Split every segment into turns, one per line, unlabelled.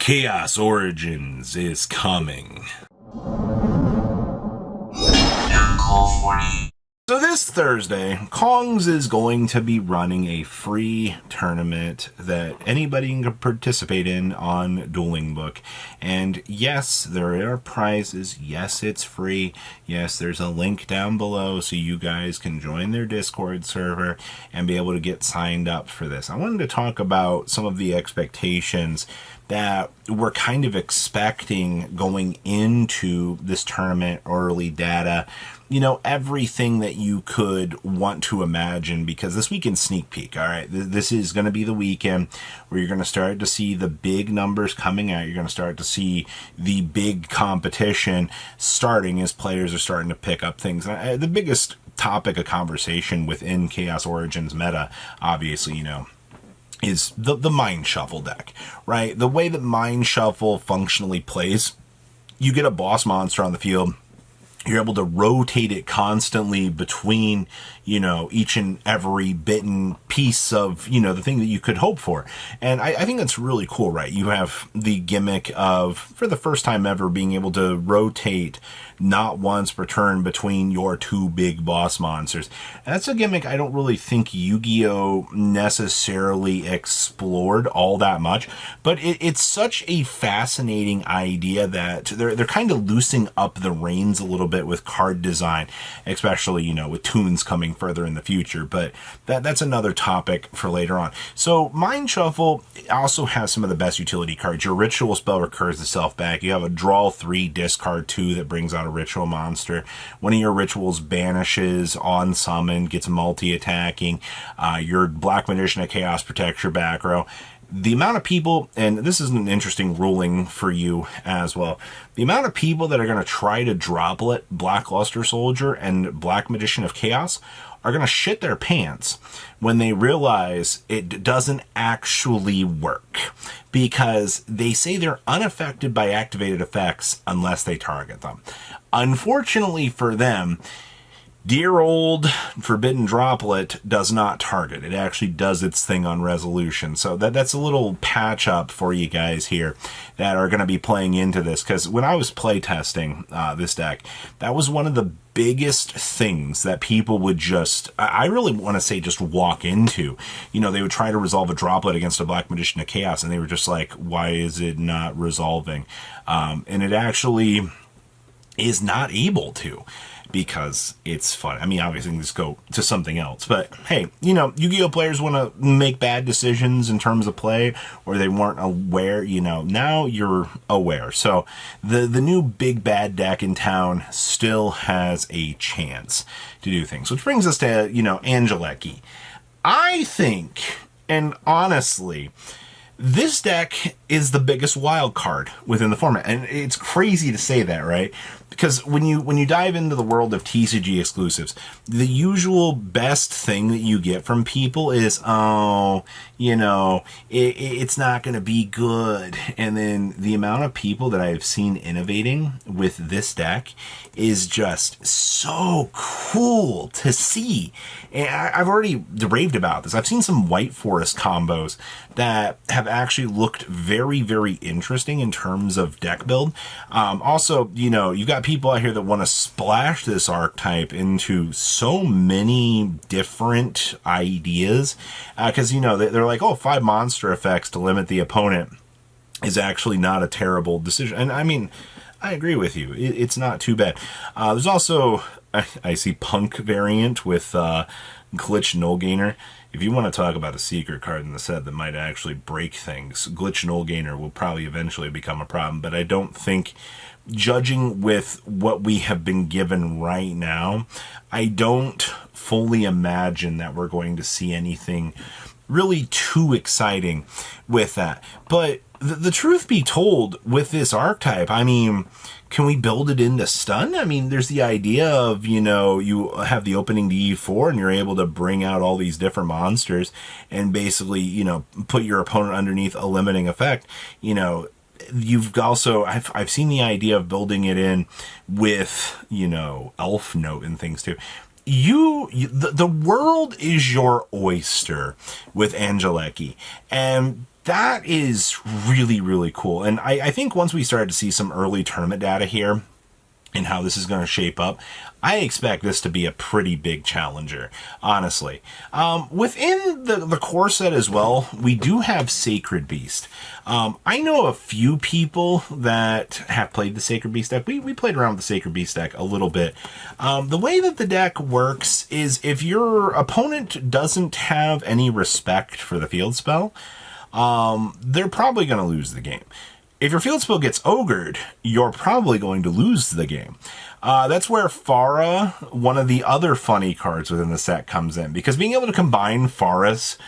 Chaos Origins is coming. So this Thursday, Kongs is going to be running a free tournament that anybody can participate in on Dueling Book. And yes, there are prizes. Yes, it's free. Yes, there's a link down below so you guys can join their Discord server and be able to get signed up for this. I wanted to talk about some of the expectations that we're kind of expecting going into this tournament, early data, you know, everything that you could want to imagine, because this weekend sneak peek, all right, this is going to be the weekend where you're going to start to see the big numbers coming out. You're going to start to see the big competition starting as players are starting to pick up things. And the biggest topic of conversation within Chaos Origins meta, obviously, you know, is the Mind Shuffle deck, right? The way that Mind Shuffle functionally plays, you get a boss monster on the field, you're able to rotate it constantly between, you know, each and every bitten piece of, you know, the thing that you could hope for. And I think that's really cool, right? You have the gimmick of, for the first time ever, being able to rotate not once per turn between your two big boss monsters. And that's a gimmick I don't really think Yu-Gi-Oh! Necessarily explored all that much, but it's such a fascinating idea that they're kind of loosening up the reins a little bit with card design, especially, you know, with tunes coming further in the future. But that's another topic for later on. So Mind Shuffle also has some of the best utility cards. Your ritual spell recurs itself back. You have a draw 3, discard 2 that brings out a ritual monster. One of your rituals banishes on summon, gets multi-attacking. Your Black Magician of Chaos protects your back row. The amount of people, and this is an interesting ruling for you as well, the amount of people that are going to try to droplet Black Luster Soldier and Black Magician of Chaos are going to shit their pants when they realize it doesn't actually work, because they say they're unaffected by activated effects unless they target them. Unfortunately for them, dear old Forbidden Droplet does not target. It actually does its thing on resolution. So that's a little patch up for you guys here that are going to be playing into this. Because when I was playtesting this deck, that was one of the biggest things that people would just, I really want to say, just walk into. You know, they would try to resolve a Droplet against a Black Magician of Chaos, and they were just like, why is it not resolving? And it actually is not able to, because it's fun. I mean, obviously, you can just go to something else. But, hey, you know, Yu-Gi-Oh! Players want to make bad decisions in terms of play, or they weren't aware, you know. Now you're aware. So the new big bad deck in town still has a chance to do things. Which brings us to, you know, Angelechy. I think, and honestly, this deck is the biggest wild card within the format. And it's crazy to say that, right? Because when you dive into the world of TCG exclusives, the usual best thing that you get from people is, oh, you know, it's not going to be good. And then the amount of people that I've seen innovating with this deck is just so cool to see. And I've already raved about this. I've seen some White Forest combos that have actually looked very, very interesting in terms of deck build. Also, you know, you've got people out here that want to splash this archetype into so many different ideas, because, you know, they're like, oh, 5 monster effects to limit the opponent is actually not a terrible decision. And I mean, I agree with you. It's not too bad. There's also, I see Punk variant with Glitch Null Gainer. If you want to talk about a secret card in the set that might actually break things, Glitch Null Gainer will probably eventually become a problem. But I don't think, judging with what we have been given right now, I don't fully imagine that we're going to see anything really too exciting with that. But the truth be told, with this archetype, I mean, can we build it into stun? I mean, there's the idea of, you know, you have the opening to E4 and you're able to bring out all these different monsters and basically, you know, put your opponent underneath a limiting effect. You know, you've also, I've seen the idea of building it in with, you know, Elf Note and things too. The world is your oyster with Angelechy. And that is really, really cool. And I think once we started to see some early tournament data here and how this is going to shape up, I expect this to be a pretty big challenger, honestly. Within the core set as well, we do have Sacred Beast. I know a few people that have played the Sacred Beast deck. We played around with the Sacred Beast deck a little bit. The way that the deck works is if your opponent doesn't have any respect for the field spell, they're probably going to lose the game. If your field spell gets ogred, you're probably going to lose the game. That's where Farah, one of the other funny cards within the set, comes in. Because being able to combine Farah's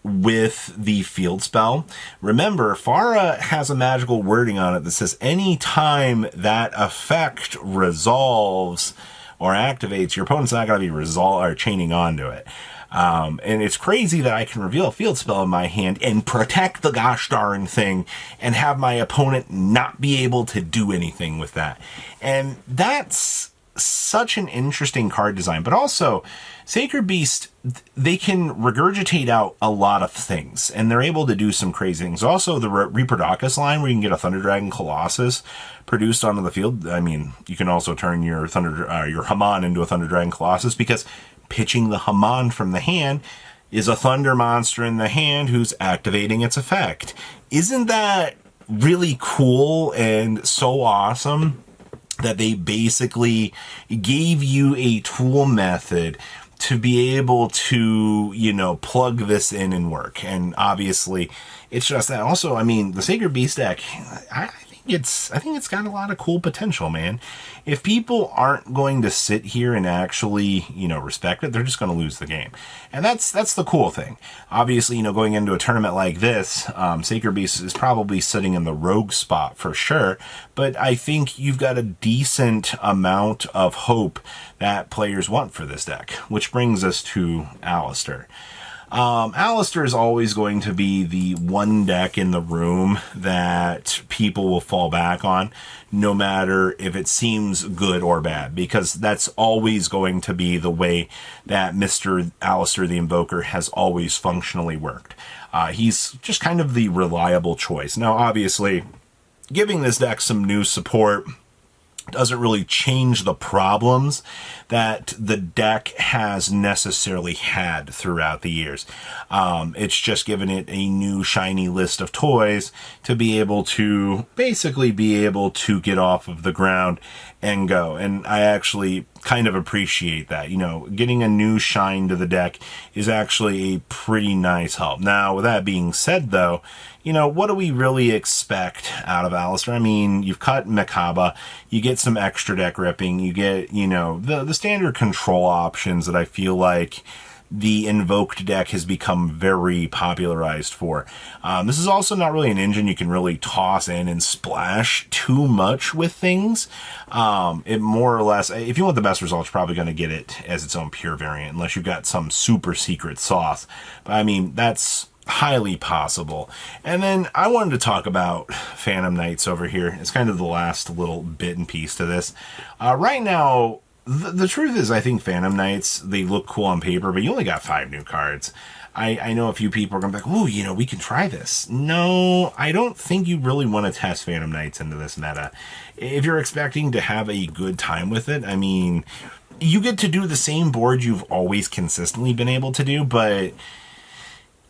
with the field spell, remember, Farah has a magical wording on it that says anytime that effect resolves or activates, your opponent's not going to be or chaining onto it. And it's crazy that I can reveal a field spell in my hand and protect the gosh darn thing and have my opponent not be able to do anything with that. And that's such an interesting card design. But also, Sacred Beast, they can regurgitate out a lot of things, and they're able to do some crazy things. Also, the Reproducus line, where you can get a Thunder Dragon Colossus produced onto the field. I mean, you can also turn your your Haman into a Thunder Dragon Colossus, because pitching the Haman from the hand is a thunder monster in the hand who's activating its effect. Isn't that really cool and so awesome that they basically gave you a tool method to be able to, you know, plug this in and work? And obviously it's just that. Also, I mean, the Sacred Beast deck, I think it's got a lot of cool potential, man. If people aren't going to sit here and actually, you know, respect it, they're just going to lose the game. And that's the cool thing. Obviously, you know, going into a tournament like this, Sacred Beast is probably sitting in the rogue spot for sure. But I think you've got a decent amount of hope that players want for this deck, which brings us to Aleister. Aleister is always going to be the one deck in the room that people will fall back on, no matter if it seems good or bad, because that's always going to be the way that Mr. Aleister the Invoker has always functionally worked. He's just kind of the reliable choice. Now, obviously, giving this deck some new support doesn't really change the problems that the deck has necessarily had throughout the years. It's just given it a new shiny list of toys to be able to basically be able to get off of the ground and go. And I actually kind of appreciate that. You know, getting a new shine to the deck is actually a pretty nice help. Now, with that being said, though, you know, what do we really expect out of Aleister? I mean, you've cut Makaba, you get some extra deck ripping, you get, you know, the standard control options that I feel like the invoked deck has become very popularized for. This is also not really an engine you can really toss in and splash too much with things. It more or less, if you want the best results, you're probably going to get it as its own pure variant, unless you've got some super secret sauce. But I mean, that's highly possible. And then I wanted to talk about Phantom Knights over here. It's kind of the last little bit and piece to this. Right now, the truth is, I think Phantom Knights, they look cool on paper, but you only got 5 new cards. I know a few people are going to be like, ooh, you know, we can try this. No, I don't think you really want to test Phantom Knights into this meta. If you're expecting to have a good time with it, I mean, you get to do the same board you've always consistently been able to do, but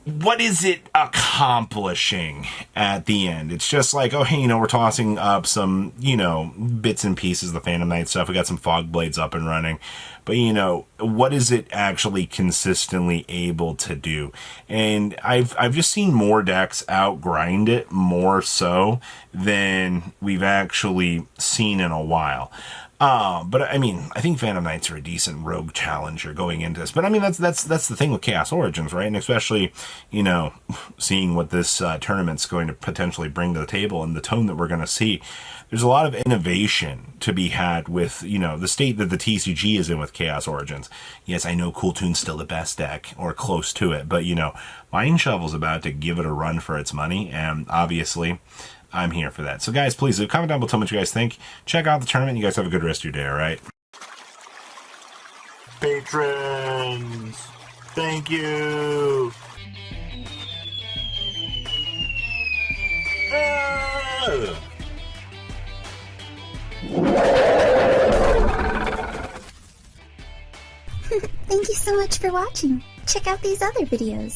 what is it accomplishing at the end? It's just like, oh, hey, you know, we're tossing up some, you know, bits and pieces of the Phantom Knight stuff. We got some Fog Blades up and running. But, you know, what is it actually consistently able to do? And I've just seen more decks outgrind it more so than we've actually seen in a while. But I mean, I think Phantom Knights are a decent rogue challenger going into this. But I mean, that's the thing with Chaos Origins, right? And especially, you know, seeing what this tournament's going to potentially bring to the table and the tone that we're going to see. There's a lot of innovation to be had with, you know, the state that the TCG is in with Chaos Origins. Yes, I know Cool Toon's still the best deck, or close to it, but, you know, Mind Shovel's about to give it a run for its money, and obviously I'm here for that. So guys, please leave a comment down below, tell me what you guys think. Check out the tournament. You guys have a good rest of your day, alright? Patrons! Thank you!
Thank you so much for watching. Check out these other videos.